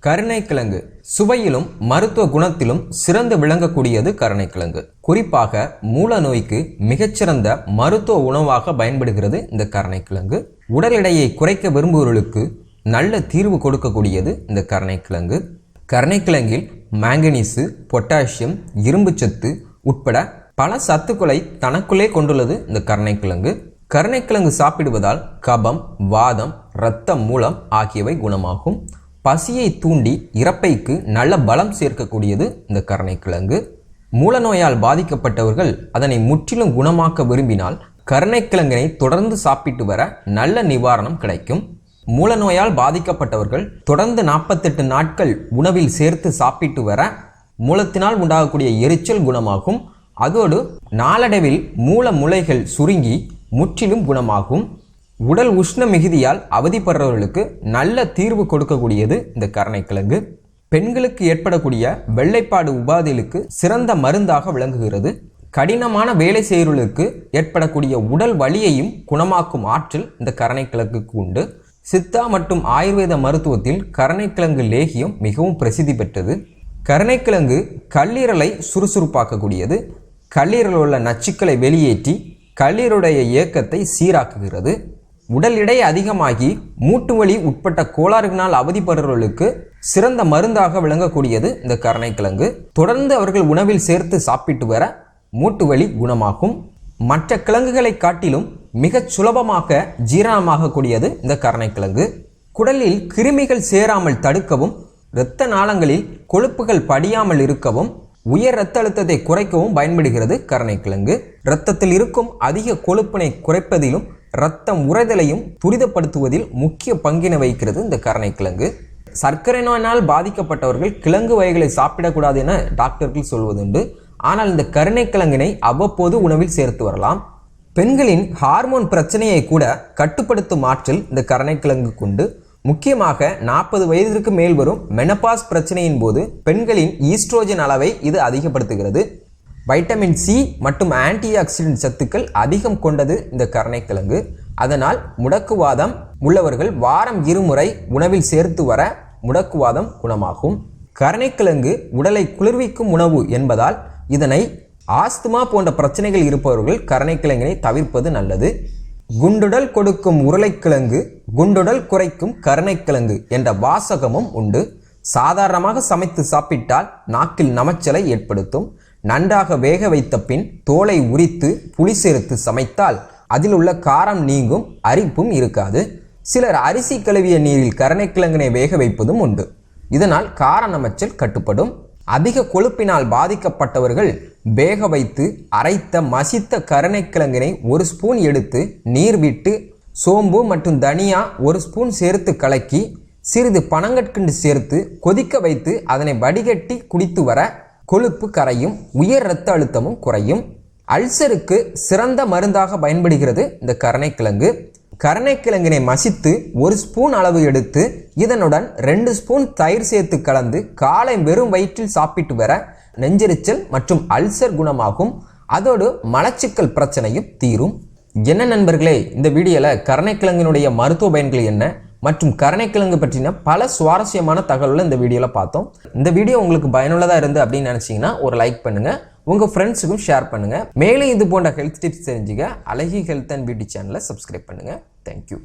கருணைக்கிழங்கு சுவையிலும் மருத்துவ குணத்திலும் சிறந்து விளங்கக்கூடியது கருணைக்கிழங்கு. குறிப்பாக மூல நோய்க்கு மிகச்சிறந்த மருத்துவ உணவாக பயன்படுகிறது இந்த கருணைக்கிழங்கு. உடல் எடையை குறைக்க விரும்புபவர்களுக்கு நல்ல தீர்வு கொடுக்கக்கூடியது இந்த கருணைக்கிழங்கு. கருணைக்கிழங்கில் மாங்கனீசு, பொட்டாசியம், இரும்பு சத்து உட்பட பல சத்துக்களை தனக்குள்ளே கொண்டுள்ளது இந்த கருணைக்கிழங்கு. கருணைக்கிழங்கு சாப்பிடுவதால் கபம், வாதம், இரத்த மூலம் ஆகியவை குணமாகும். பசியை தூண்டி இறப்பைக்கு நல்ல பலம் சேர்க்கக்கூடியது இந்த கருணைக்கிழங்கு. மூலநோயால் பாதிக்கப்பட்டவர்கள் அதனை முற்றிலும் குணமாக்க விரும்பினால் கருணைக்கிழங்கினை தொடர்ந்து சாப்பிட்டு வர நல்ல நிவாரணம் கிடைக்கும். மூலநோயால் பாதிக்கப்பட்டவர்கள் தொடர்ந்து 48 நாட்கள் உணவில் சேர்த்து சாப்பிட்டு வர மூலத்தினால் உண்டாகக்கூடிய எரிச்சல் குணமாகும். அதோடு நாளடைவில் மூல முளைகள் சுருங்கி முற்றிலும் குணமாகும். உடல் உஷ்ண மிகுதியால் அவதிப்படுறவர்களுக்கு நல்ல தீர்வு கொடுக்கக்கூடியது இந்த கருணைக்கிழங்கு. பெண்களுக்கு ஏற்படக்கூடிய வெள்ளைப்பாடு உபாதைகளுக்கு சிறந்த மருந்தாக விளங்குகிறது. கடினமான வேலை செய்கிறவர்களுக்கு ஏற்படக்கூடிய உடல் வலியையும் குணமாக்கும் ஆற்றல் இந்த கருணைக்கிழங்குக்கு உண்டு. சித்தா மற்றும் ஆயுர்வேத மருத்துவத்தில் கருணைக்கிழங்கு லேகியம் மிகவும் பிரசித்தி பெற்றது. கருணைக்கிழங்கு கல்லீரலை சுறுசுறுப்பாக்கக்கூடியது. கல்லீரலில் உள்ள நச்சுக்களை வெளியேற்றி கல்லீரலுடைய இயக்கத்தை சீராக்குகிறது. உடல் எடை அதிகமாகி மூட்டு வலி உட்பட்ட கோளாறுகளால் அவதிப்படுறவர்களுக்கு சிறந்த மருந்தாக விளங்கக்கூடியது இந்த கருணைக்கிழங்கு. தொடர்ந்து அவர்கள் உணவில் சேர்த்து சாப்பிட்டு வர மூட்டு வலி குணமாகும். மற்ற கிழங்குகளை காட்டிலும் மிகச் சுலபமாக ஜீரணமாகக்கூடியது இந்த கருணைக்கிழங்கு. குடலில் கிருமிகள் சேராமல் தடுக்கவும், இரத்த நாளங்களில் கொழுப்புகள் படியாமல் இருக்கவும், உயர் இரத்த அழுத்தத்தை குறைக்கவும் பயன்படுகிறது கருணைக்கிழங்கு. இரத்தத்தில் இருக்கும் அதிக கொழுப்பினை குறைப்பதிலும் இரத்தம் உறைதலையும் துரிதப்படுத்துவதில் முக்கிய பங்கினை வகிக்கிறது இந்த கருணைக்கிழங்கு. சர்க்கரை நோயினால் பாதிக்கப்பட்டவர்கள் கிழங்கு வகைகளை சாப்பிடக்கூடாது என டாக்டர்கள் சொல்வதுண்டு. ஆனால் இந்த கருணைக்கிழங்கினை அவ்வப்போது உணவில் சேர்த்து வரலாம். பெண்களின் ஹார்மோன் பிரச்சனையை கூட கட்டுப்படுத்தும் ஆற்றல் இந்த கருணைக்கிழங்கு கொண்டு. முக்கியமாக 40 வயதிற்கு மேல் வரும் மெனபாஸ் பிரச்சனையின் போது பெண்களின் ஈஸ்ட்ரோஜன் அளவை இது அதிகப்படுத்துகிறது. வைட்டமின் சி மற்றும் ஆன்டி ஆக்சிடென்ட் சத்துக்கள் அதிகம் கொண்டது இந்த கருணைக்கிழங்கு. அதனால் முடக்குவாதம் உள்ளவர்கள் வாரம் 2 முறை உணவில் சேர்த்து வர முடக்குவாதம் குணமாகும். கருணைக்கிழங்கு உடலை குளிர்விக்கும் உணவு என்பதால் இதனை ஆஸ்துமா போன்ற பிரச்சனைகள் இருப்பவர்கள் கருணைக்கிழங்கினை தவிர்ப்பது நல்லது. குண்டுடல் கொடுக்கும் உருளைக்கிழங்கு, குண்டுடல் குறைக்கும் கருணைக்கிழங்கு என்ற வாசகமும் உண்டு. சாதாரணமாக சமைத்து சாப்பிட்டால் நாக்கில் நமச்சலை ஏற்படுத்தும். நன்றாக வேக வைத்த பின் தோலை உரித்து புளி சேர்த்து சமைத்தால் அதில் உள்ள காரம் நீங்கும், அரிப்பும் இருக்காது. சிலர் அரிசி கழுவிய நீரில் கருணைக்கிழங்கினை வேக வைப்பதும் உண்டு. இதனால் கார நமச்சல் கட்டுப்படும். அதிக கொழுப்பினால் பாதிக்கப்பட்டவர்கள் வேக வைத்து அரைத்த மசித்த கருணைக்கிழங்கினை 1 ஸ்பூன் எடுத்து நீர் விட்டு சோம்பு மற்றும் தனியா 1 ஸ்பூன் சேர்த்து கலக்கி சிறிது பனங்கற்கண்டு சேர்த்து கொதிக்க வைத்து அதனை வடிகட்டி குடித்து வர கொழுப்பு கரையும், உயர் இரத்த அழுத்தமும் குறையும். அல்சருக்கு சிறந்த மருந்தாக பயன்படுகிறது இந்த கருணைக்கிழங்கு. கருணைக்கிழங்கினை மசித்து 1 ஸ்பூன் அளவு எடுத்து இதனுடன் 2 ஸ்பூன் தயிர் சேர்த்து கலந்து காலை வெறும் வயிற்றில் சாப்பிட்டு வர நெஞ்செரிச்சல் மற்றும் அல்சர் குணமாகும். அதோடு மலச்சிக்கல் பிரச்சனையும் தீரும். என்ன நண்பர்களே, இந்த வீடியோவில் கருணைக்கிழங்கினுடைய மருத்துவ பயன்கள் என்ன மற்றும் கருணைக்கிழங்கு பற்றின பல சுவாரஸ்யமான தகவல்களை இந்த வீடியோவில் பார்த்தோம். இந்த வீடியோ உங்களுக்கு பயனுள்ளதாக இருந்து அப்படின்னு நினச்சிங்கன்னா ஒரு லைக் பண்ணுங்கள், உங்கள் ஃப்ரெண்ட்ஸுக்கும் ஷேர் பண்ணுங்கள். மேலும் இது போன்ற ஹெல்த் டிப்ஸ் தெரிஞ்சுக்க அழகி ஹெல்த் அண்ட் பியூட்டி சேனலை சப்ஸ்கிரைப் பண்ணுங்கள். தேங்க்யூ.